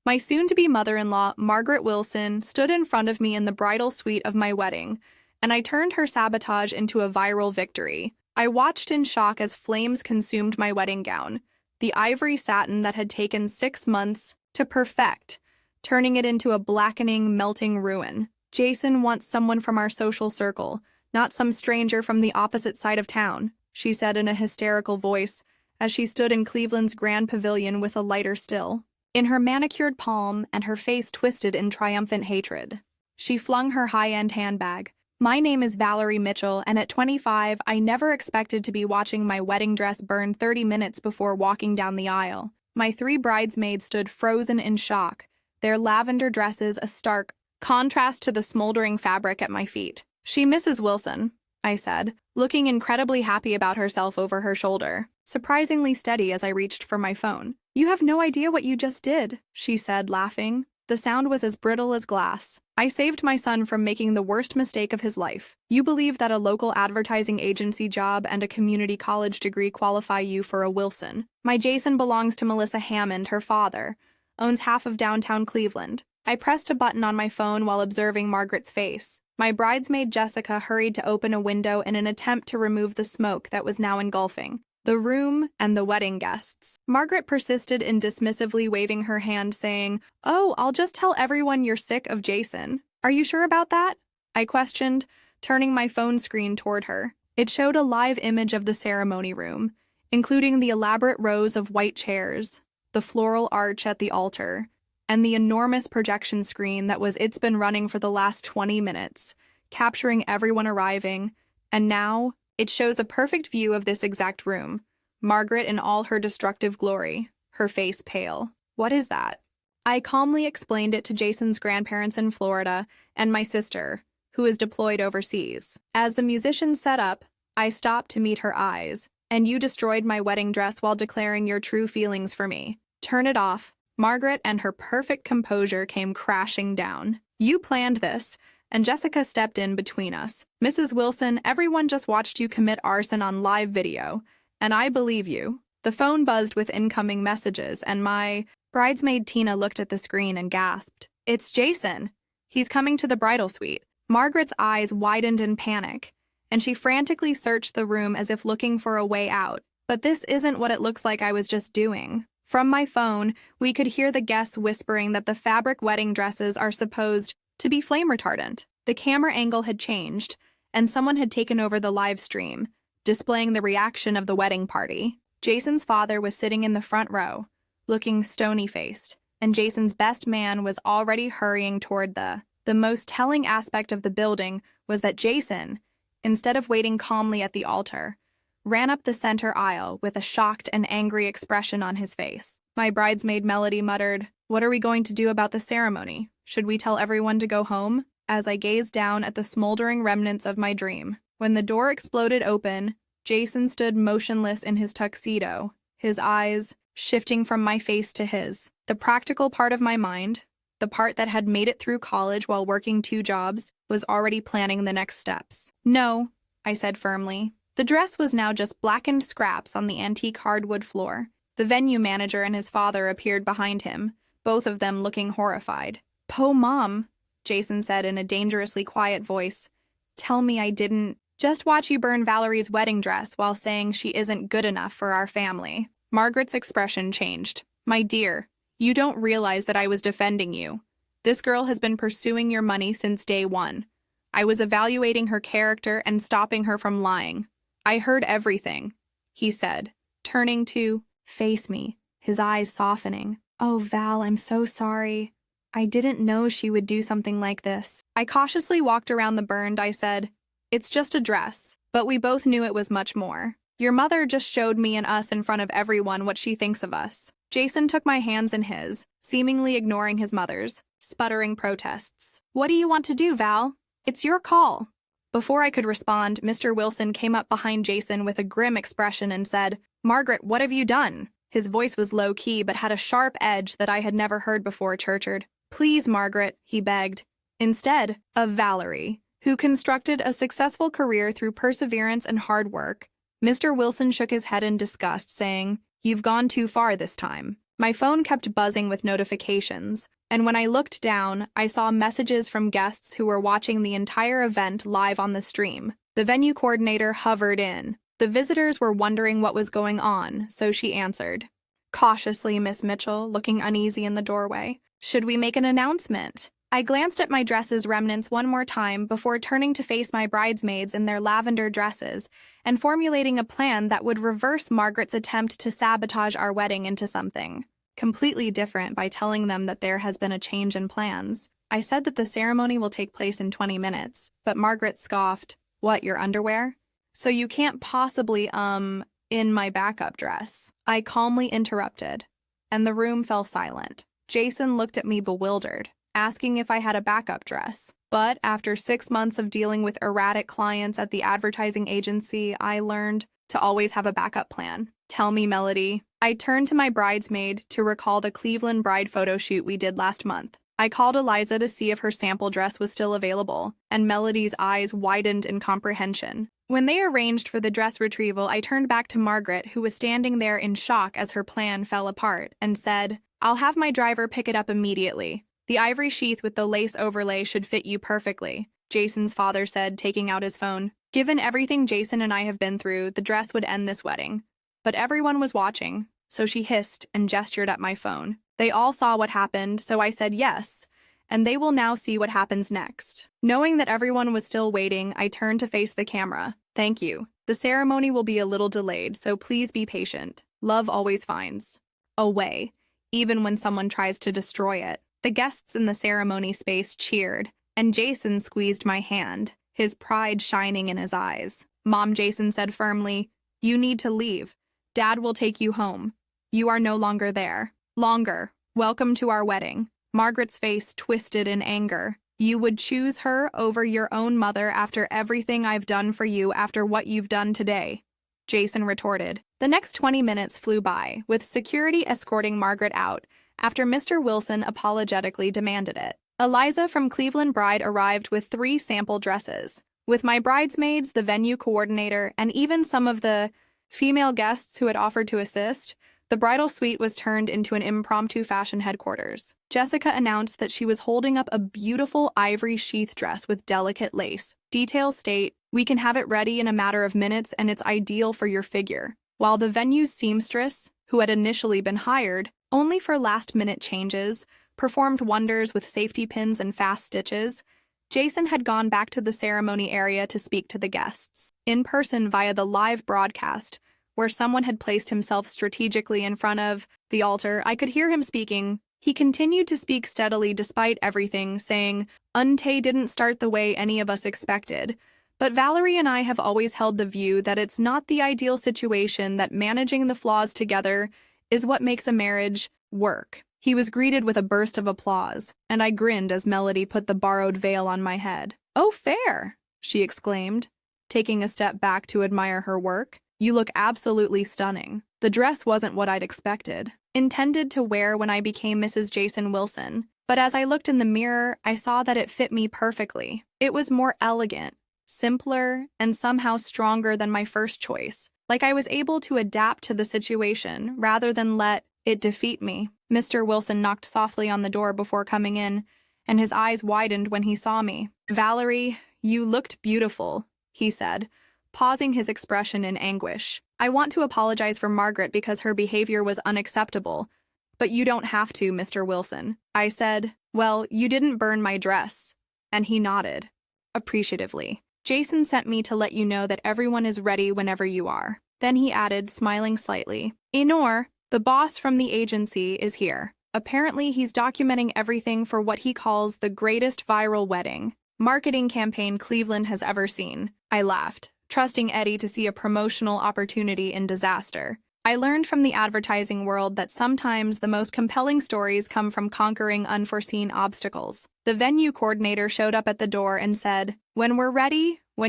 My soon-to-be mother-in-law, Margaret Wilson, stood in front of me in the bridal suite of my wedding, and I turned her sabotage into a viral victory. I watched in shock as flames consumed my wedding gown, the ivory satin that had taken 6 months to perfect, turning it into a blackening, melting ruin. Jason wants someone from our social circle, not some stranger from the opposite side of town, she said in a hysterical voice as she stood in Cleveland's Grand Pavilion with a lighter still, in her manicured palm and her face twisted in triumphant hatred. She flung her high-end handbag. My name is Valerie Mitchell, and at 25, I never expected to be watching my wedding dress burn 30 minutes before walking down the aisle. My 3 bridesmaids stood frozen in shock, their lavender dresses a stark contrast to the smoldering fabric at my feet. "She Mrs. Wilson," I said, looking incredibly happy about herself over her shoulder, surprisingly steady as I reached for my phone. "You have no idea what you just did," she said, laughing. The sound was as brittle as glass. "I saved my son from making the worst mistake of his life. You believe that a local advertising agency job and a community college degree qualify you for a Wilson. My Jason belongs to Melissa Hammond, her father, owns half of downtown Cleveland." I pressed a button on my phone while observing Margaret's face. My bridesmaid Jessica hurried to open a window in an attempt to remove the smoke that was now engulfing the room and the wedding guests. Margaret persisted in dismissively waving her hand, saying, "Oh, I'll just tell everyone you're sick of Jason." "Are you sure about that?" I questioned, turning my phone screen toward her. It showed a live image of the ceremony room, including the elaborate rows of white chairs, the floral arch at the altar, and the enormous projection screen that was it's been running for the last 20 minutes, capturing everyone arriving, and now it shows a perfect view of this exact room, Margaret in all her destructive glory, her face pale. "What is that?" I calmly explained it to Jason's grandparents in Florida and my sister, who is deployed overseas. As the musicians set up, I stopped to meet her eyes. "And you destroyed my wedding dress while declaring your true feelings for me. Turn it off." Margaret and her perfect composure came crashing down. "You planned this," and Jessica stepped in between us. "Mrs. Wilson, everyone just watched you commit arson on live video, and I believe you." The phone buzzed with incoming messages, and my bridesmaid Tina looked at the screen and gasped. "It's Jason. He's coming to the bridal suite." Margaret's eyes widened in panic, and she frantically searched the room as if looking for a way out. "But this isn't what it looks like I was just doing." From my phone, we could hear the guests whispering that the fabric wedding dresses are supposed to be flame retardant. The camera angle had changed, and someone had taken over the live stream, displaying the reaction of the wedding party. Jason's father was sitting in the front row, looking stony-faced, and Jason's best man was already hurrying toward the most telling aspect of the building was that Jason, instead of waiting calmly at the altar, ran up the center aisle with a shocked and angry expression on his face. My bridesmaid Melody muttered, "What are we going to do about the ceremony? Should we tell everyone to go home?" As I gazed down at the smoldering remnants of my dream. When the door exploded open, Jason stood motionless in his tuxedo, his eyes shifting from my face to his. The practical part of my mind, the part that had made it through college while working 2 jobs, was already planning the next steps. "No," I said firmly. The dress was now just blackened scraps on the antique hardwood floor. The venue manager and his father appeared behind him, both of them looking horrified. "Po Mom," Jason said in a dangerously quiet voice. "Tell me I didn't just watch you burn Valerie's wedding dress while saying she isn't good enough for our family." Margaret's expression changed. "My dear, you don't realize that I was defending you. This girl has been pursuing your money since day one. I was evaluating her character and stopping her from lying. I heard everything," he said, turning to face me, his eyes softening. "Oh, Val, I'm so sorry. I didn't know she would do something like this." I cautiously walked around the burned. I said, "It's just a dress," but we both knew it was much more. "Your mother just showed me and us in front of everyone what she thinks of us." Jason took my hands in his, seemingly ignoring his mother's sputtering protests. "What do you want to do, Val? It's your call." Before I could respond, Mr. Wilson came up behind Jason with a grim expression and said, "Margaret, what have you done?" His voice was low-key but had a sharp edge that I had never heard before. Churchard. "Please, Margaret," he begged. Instead of Valerie, who constructed a successful career through perseverance and hard work, Mr. Wilson shook his head in disgust, saying, "You've gone too far this time." My phone kept buzzing with notifications, and when I looked down, I saw messages from guests who were watching the entire event live on the stream. The venue coordinator hovered in. The visitors were wondering what was going on, so she answered. Cautiously, Miss Mitchell, looking uneasy in the doorway. Should we make an announcement? I glanced at my dress's remnants one more time before turning to face my bridesmaids in their lavender dresses and formulating a plan that would reverse Margaret's attempt to sabotage our wedding into something completely different by telling them that there has been a change in plans. I said that the ceremony will take place in 20 minutes, but Margaret scoffed. What, your underwear? So you can't possibly, in my backup dress. I calmly interrupted, and the room fell silent. Jason looked at me bewildered, asking if I had a backup dress. But after 6 months of dealing with erratic clients at the advertising agency, I learned to always have a backup plan. Tell me, Melody. I turned to my bridesmaid to recall the Cleveland bride photo shoot we did last month. I called Eliza to see if her sample dress was still available, and Melody's eyes widened in comprehension. When they arranged for the dress retrieval, I turned back to Margaret, who was standing there in shock as her plan fell apart, and said, I'll have my driver pick it up immediately. The ivory sheath with the lace overlay should fit you perfectly, Jason's father said, taking out his phone. Given everything Jason and I have been through, the dress would end this wedding. But everyone was watching, so she hissed and gestured at my phone. They all saw what happened, so I said yes, and they will now see what happens next. Knowing that everyone was still waiting, I turned to face the camera. Thank you. The ceremony will be a little delayed, so please be patient. Love always finds a way, even when someone tries to destroy it. The guests in the ceremony space cheered, and Jason squeezed my hand, his pride shining in his eyes. Mom, Jason said firmly, you need to leave. Dad will take you home. You are no longer there. Longer. Welcome to our wedding. Margaret's face twisted in anger. You would choose her over your own mother after everything I've done for you after what you've done today, Jason retorted. The next 20 minutes flew by, with security escorting Margaret out after Mr. Wilson apologetically demanded it. Eliza from Cleveland Bride arrived with 3 sample dresses. With my bridesmaids, the venue coordinator, and even some of the female guests who had offered to assist, the bridal suite was turned into an impromptu fashion headquarters. Jessica announced that she was holding up a beautiful ivory sheath dress with delicate lace. Details state, we can have it ready in a matter of minutes and it's ideal for your figure. While the venue's seamstress, who had initially been hired only for last-minute changes, performed wonders with safety pins and fast stitches, Jason had gone back to the ceremony area to speak to the guests. In person via the live broadcast, where someone had placed himself strategically in front of the altar, I could hear him speaking. He continued to speak steadily despite everything, saying, Unte didn't start the way any of us expected. But Valerie and I have always held the view that it's not the ideal situation, that managing the flaws together is what makes a marriage work. He was greeted with a burst of applause, and I grinned as Melody put the borrowed veil on my head. Oh, fair, she exclaimed, taking a step back to admire her work. You look absolutely stunning. The dress wasn't what I'd expected, intended to wear when I became Mrs. Jason Wilson, but as I looked in the mirror, I saw that it fit me perfectly. It was more elegant, simpler, and somehow stronger than my first choice, like I was able to adapt to the situation rather than let it defeat me. Mr. Wilson knocked softly on the door before coming in, and his eyes widened when he saw me. Valerie, you looked beautiful, he said, pausing his expression in anguish. I want to apologize for Margaret because her behavior was unacceptable, but you don't have to, Mr. Wilson. I said, well, you didn't burn my dress, and he nodded, appreciatively. Jason sent me to let you know that everyone is ready whenever you are. Then he added, smiling slightly, Enor, the boss from the agency, is here. Apparently, he's documenting everything for what he calls the greatest viral wedding marketing campaign Cleveland has ever seen. I laughed, trusting Eddie to see a promotional opportunity in disaster. I learned from the advertising world that sometimes the most compelling stories come from conquering unforeseen obstacles. The venue coordinator showed up at the door and said, when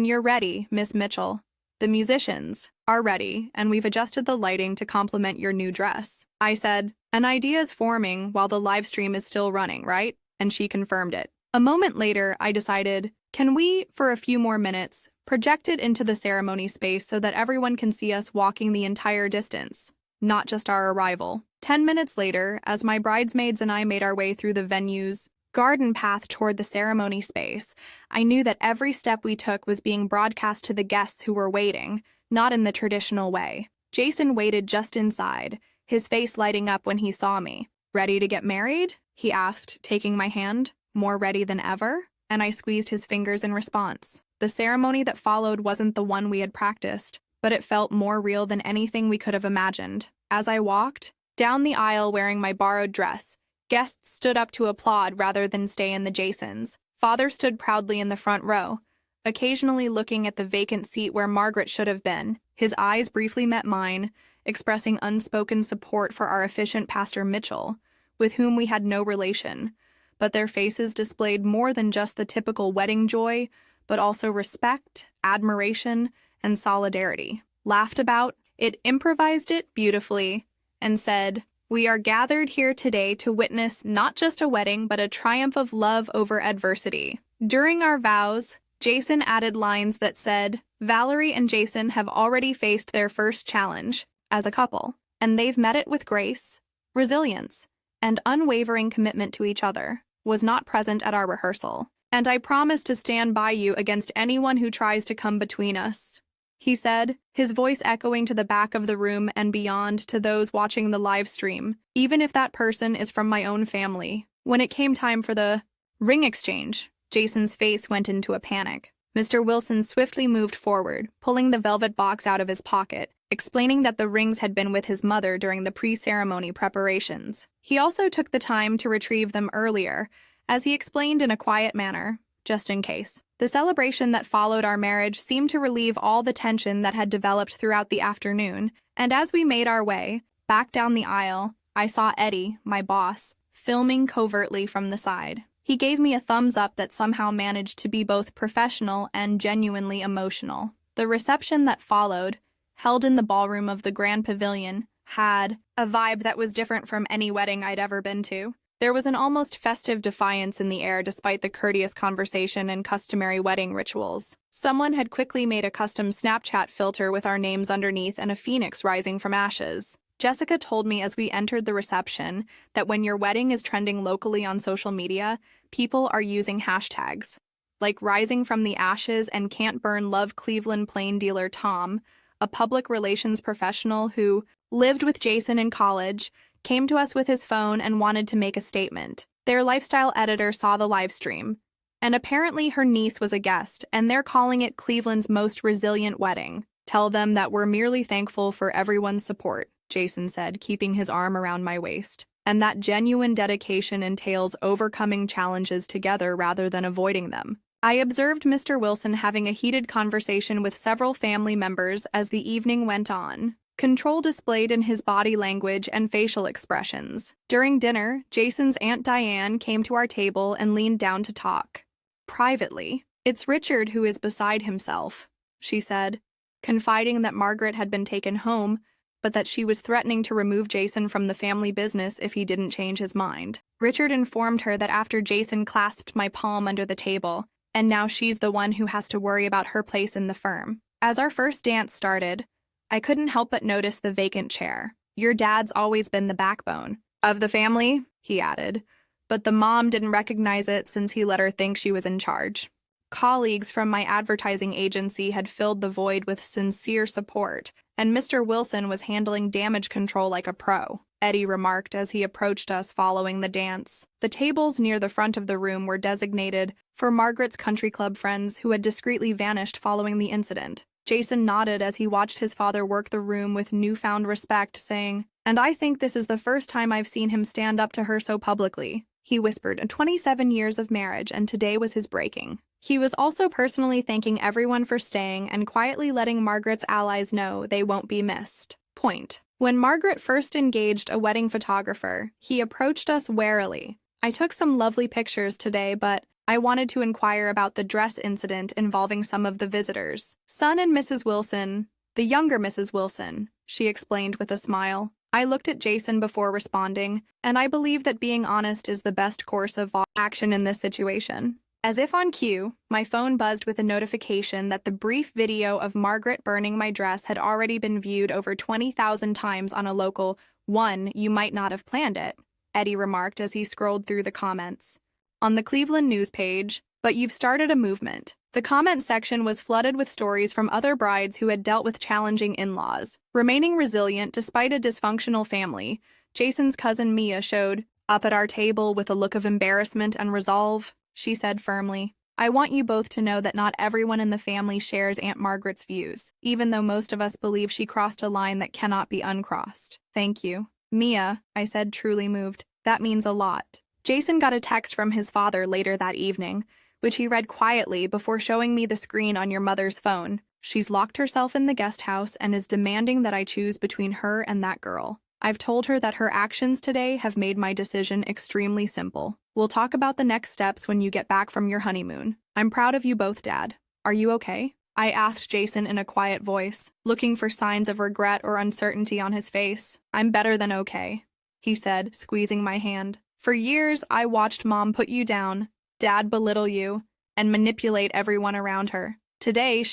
you're ready, Miss Mitchell. The musicians are ready, and we've adjusted the lighting to complement your new dress. I said, an idea is forming while the live stream is still running, right? And she confirmed it. A moment later, I decided, can we, for a few more minutes, project it into the ceremony space so that everyone can see us walking the entire distance, not just our arrival? 10 minutes later, as my bridesmaids and I made our way through the venue's garden path toward the ceremony space, I knew that every step we took was being broadcast to the guests who were waiting, not in the traditional way. Jason waited just inside, his face lighting up when he saw me. "Ready to get married?" he asked, taking my hand. "More ready than ever?" And I squeezed his fingers in response. The ceremony that followed wasn't the one we had practiced, but it felt more real than anything we could have imagined. As I walked down the aisle wearing my borrowed dress, guests stood up to applaud rather than stay in the Jasons. Father stood proudly in the front row, occasionally looking at the vacant seat where Margaret should have been. His eyes briefly met mine, expressing unspoken support for our efficient Pastor Mitchell, with whom we had no relation, but their faces displayed more than just the typical wedding joy, but also respect, admiration, and solidarity. Laughed about it, improvised it beautifully, and said, "We are gathered here today to witness not just a wedding, but a triumph of love over adversity." During our vows, Jason added lines that said, "Valerie and Jason have already faced their first challenge as a couple, and they've met it with grace, resilience, and unwavering commitment to each other. Was not present at our rehearsal. And I promise to stand by you against anyone who tries to come between us," he said, his voice echoing to the back of the room and beyond to those watching the live stream, even if that person is from my own family. When it came time for the ring exchange, Jason's face went into a panic. Mr. Wilson swiftly moved forward, pulling the velvet box out of his pocket, explaining that the rings had been with his mother during the pre-ceremony preparations. He also took the time to retrieve them earlier, as he explained in a quiet manner, just in case. The celebration that followed our marriage seemed to relieve all the tension that had developed throughout the afternoon, and as we made our way back down the aisle, I saw Eddie, my boss, filming covertly from the side. He gave me a thumbs up that somehow managed to be both professional and genuinely emotional. The reception that followed, held in the ballroom of the Grand Pavilion, had a vibe that was different from any wedding I'd ever been to. There was an almost festive defiance in the air despite the courteous conversation and customary wedding rituals. Someone had quickly made a custom Snapchat filter with our names underneath and a phoenix rising from ashes. Jessica told me as we entered the reception that when your wedding is trending locally on social media, people are using hashtags like Rising from the Ashes and Can't Burn Love. Cleveland plain dealer Tom, a public relations professional who lived with Jason in college, came to us with his phone and wanted to make a statement. Their lifestyle editor saw the live stream, and apparently her niece was a guest, and they're calling it Cleveland's most resilient wedding. "Tell them that we're merely thankful for everyone's support," Jason said, keeping his arm around my waist. "And that genuine dedication entails overcoming challenges together rather than avoiding them." I observed Mr. Wilson having a heated conversation with several family members as the evening went on. Control displayed in his body language and facial expressions. During dinner, Jason's Aunt Diane came to our table and leaned down to talk. Privately, "It's Richard who is beside himself," she said, confiding that Margaret had been taken home, but that she was threatening to remove Jason from the family business if he didn't change his mind. Richard informed her that after Jason clasped my palm under the table, and now she's the one who has to worry about her place in the firm. As our first dance started, I couldn't help but notice the vacant chair. "Your dad's always been the backbone of the family," he added, but the mom didn't recognize it since he let her think she was in charge. Colleagues from my advertising agency had filled the void with sincere support, and Mr. Wilson was handling damage control like a pro, Eddie remarked as he approached us following the dance. The tables near the front of the room were designated for Margaret's country club friends who had discreetly vanished following the incident. Jason nodded as he watched his father work the room with newfound respect, saying, "And I think this is the first time I've seen him stand up to her so publicly," he whispered. 27 years of marriage, and today was his breaking. He was also personally thanking everyone for staying and quietly letting Margaret's allies know they won't be missed. Point. When Margaret first engaged a wedding photographer, he approached us warily. "I took some lovely pictures today, but I wanted to inquire about the dress incident involving some of the visitors. Son and Mrs. Wilson, the younger Mrs. Wilson," she explained with a smile. I looked at Jason before responding, and I believe that being honest is the best course of action in this situation. As if on cue, my phone buzzed with a notification that the brief video of Margaret burning my dress had already been viewed over 20,000 times on a local One, you might not have planned it, Eddie remarked as he scrolled through the comments. On the Cleveland News page, but you've started a movement. The comment section was flooded with stories from other brides who had dealt with challenging in-laws. Remaining resilient despite a dysfunctional family, Jason's cousin Mia showed up at our table with a look of embarrassment and resolve. She said firmly, I want you both to know that not everyone in the family shares Aunt Margaret's views, even though most of us believe she crossed a line that cannot be uncrossed. Thank you. Mia, I said, truly moved. That means a lot. Jason got a text from his father later that evening, which he read quietly before showing me the screen on your mother's phone. She's locked herself in the guest house and is demanding that I choose between her and that girl. I've told her that her actions today have made my decision extremely simple. We'll talk about the next steps when you get back from your honeymoon. I'm proud of you both, Dad. Are you okay? I asked Jason in a quiet voice, looking for signs of regret or uncertainty on his face. I'm better than okay, he said, squeezing my hand. For years, I watched Mom put you down, Dad belittle you, and manipulate everyone around her. Today,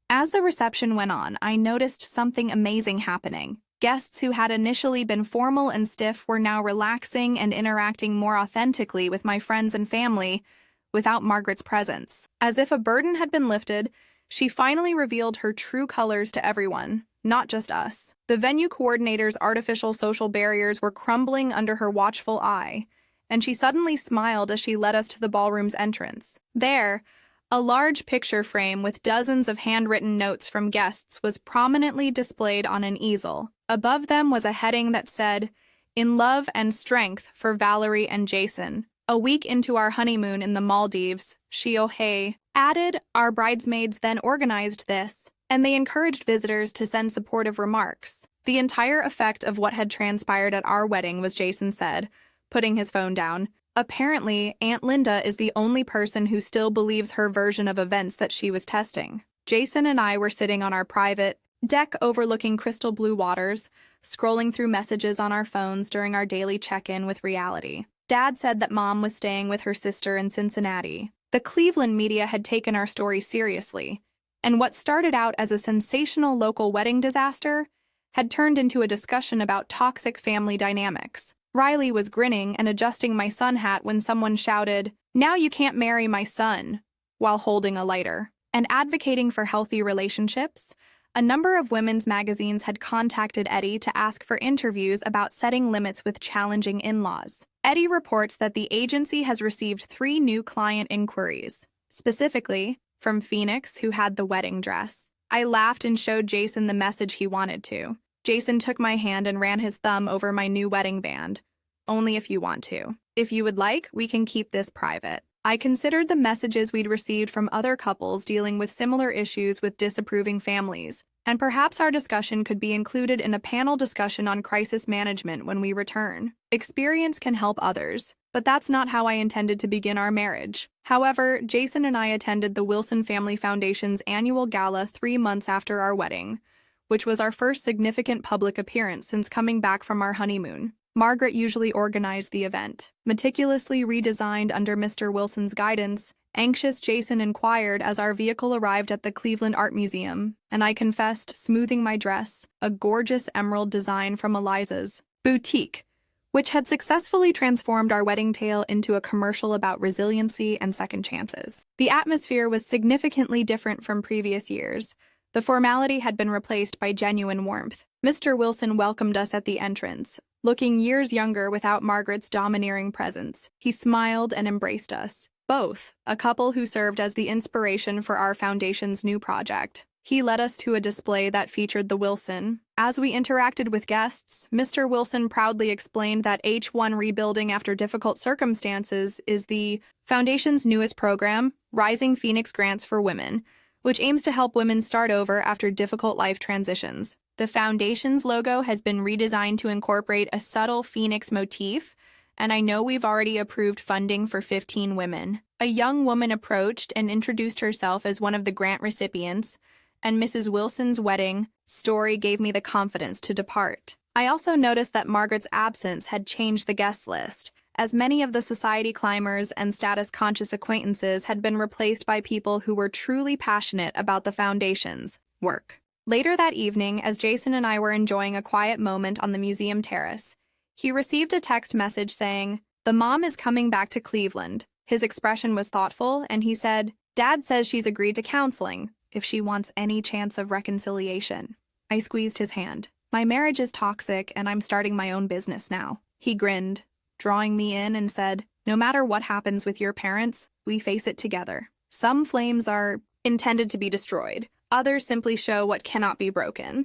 As the reception went on, I noticed something amazing happening. Guests who had initially been formal and stiff were now relaxing and interacting more authentically with my friends and family without Margaret's presence. As if a burden had been lifted, she finally revealed her true colors to everyone, not just us. The venue coordinator's artificial social barriers were crumbling under her watchful eye, and she suddenly smiled as she led us to the ballroom's entrance. There, a large picture frame with dozens of handwritten notes from guests was prominently displayed on an easel. Above them was a heading that said, "In love and strength for Valerie and Jason." A week into our honeymoon in the Maldives, Shiohei added, "Our bridesmaids then organized this, and they encouraged visitors to send supportive remarks." The entire effect of what had transpired at our wedding was, Jason said, putting his phone down. Apparently, Aunt Linda is the only person who still believes her version of events that she was testing. Jason and I were sitting on our private deck overlooking crystal blue waters, scrolling through messages on our phones during our daily check-in with reality. Dad said that Mom was staying with her sister in Cincinnati. The Cleveland media had taken our story seriously, and what started out as a sensational local wedding disaster had turned into a discussion about toxic family dynamics. Riley was grinning and adjusting my sun hat when someone shouted, "Now you can't marry my son," while holding a lighter. And advocating for healthy relationships, a number of women's magazines had contacted Eddie to ask for interviews about setting limits with challenging in-laws. Eddie reports that the agency has received 3 new client inquiries, specifically from Phoenix, who had the wedding dress. I laughed and showed Jason the message he wanted to. Jason took my hand and ran his thumb over my new wedding band. "Only if you want to. If you would like, we can keep this private." I considered the messages we'd received from other couples dealing with similar issues with disapproving families, and perhaps our discussion could be included in a panel discussion on crisis management when we return. Experience can help others, but that's not how I intended to begin our marriage. However, Jason and I attended the Wilson Family Foundation's annual gala 3 months after our wedding, which was our first significant public appearance since coming back from our honeymoon. Margaret usually organized the event. Meticulously redesigned under Mr. Wilson's guidance, anxious Jason inquired as our vehicle arrived at the Cleveland Art Museum, and I confessed, smoothing my dress, a gorgeous emerald design from Eliza's boutique, which had successfully transformed our wedding tale into a commercial about resiliency and second chances. The atmosphere was significantly different from previous years. The formality had been replaced by genuine warmth. Mr. Wilson welcomed us at the entrance, looking years younger without Margaret's domineering presence. He smiled and embraced us, both, a couple who served as the inspiration for our foundation's new project. He led us to a display that featured the Wilson. As we interacted with guests, Mr. Wilson proudly explained that H1 Rebuilding After Difficult Circumstances is the foundation's newest program, Rising Phoenix Grants for Women, which aims to help women start over after difficult life transitions. The foundation's logo has been redesigned to incorporate a subtle phoenix motif, and I know we've already approved funding for 15 women. A young woman approached and introduced herself as one of the grant recipients, and Mrs. Wilson's wedding story gave me the confidence to depart. I also noticed that Margaret's absence had changed the guest list, as many of the society climbers and status-conscious acquaintances had been replaced by people who were truly passionate about the foundation's work. Later that evening, as Jason and I were enjoying a quiet moment on the museum terrace, he received a text message saying, "The mom is coming back to Cleveland." His expression was thoughtful, and he said, "Dad says she's agreed to counseling if she wants any chance of reconciliation." I squeezed his hand. "My marriage is toxic, and I'm starting my own business now." He grinned, drawing me in, and said, "No matter what happens with your parents, we face it together. Some flames are intended to be destroyed. Others simply show what cannot be broken."